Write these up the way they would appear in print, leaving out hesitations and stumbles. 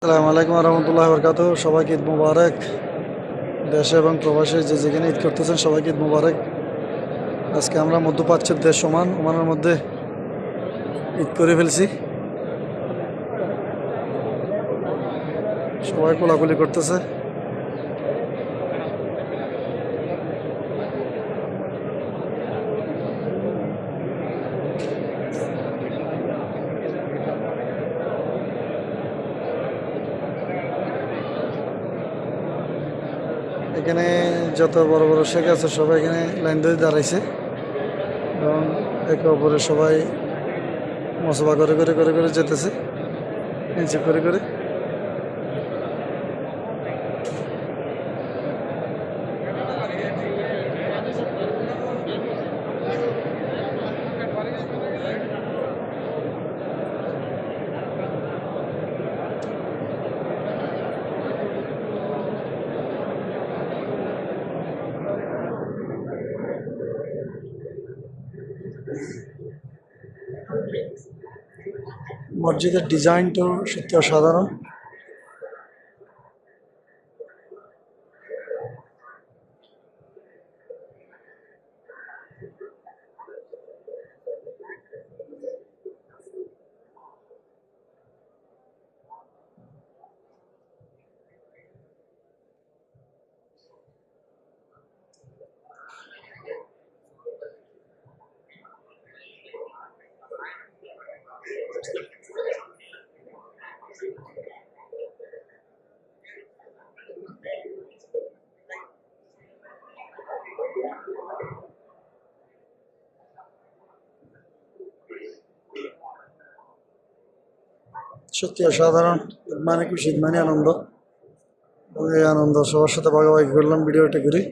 আসসালামু আলাইকুম রহমতুল্লাহ বরকাত। সবাইকে ঈদ মুবারক। দেশে এবং প্রবাসে যে যেখানে ঈদ করতেছেন সবাইকে ঈদ মুবারক। আজকে আমরা মধ্যপ্রাচ্যের দেশ ওমানের মধ্যে ঈদ করে ফেলছি। সবাই কোলাকুলি করতেছে। এখানে যত বড় বড় শেখ আছে সবাই এখানে লাইন ধরে দাঁড়াইছে এবং একে অপরে সবাই মশলা করে করে করে করে যেতেছে নিচে করে করে। মসজিদের ডিজাইনটাও সত্যি অসাধারণ। সত্যি অসাধারণ। মানে খুশি মানে আনন্দ। এই আনন্দ সবার সাথে ভাগাভাগি করলাম, ভিডিওটা করি।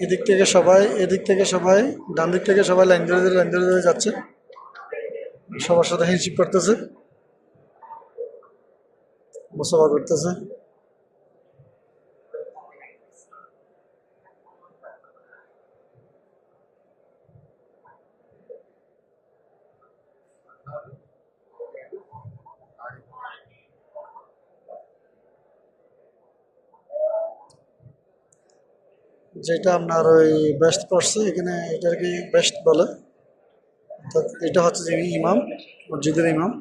এদিক থেকে সবাই ডান দিক থেকে সবাই লাইন ধরে যাচ্ছে, সবার সাথে হ্যান্ডশেক করতেছে, মুসাফা করতেছে। যেটা আপনার ওই বেস্ট করছে এখানে, এটার কি বেস্ট বলে। তো এটা হচ্ছে যে ইমাম, মসজিদের ইমাম।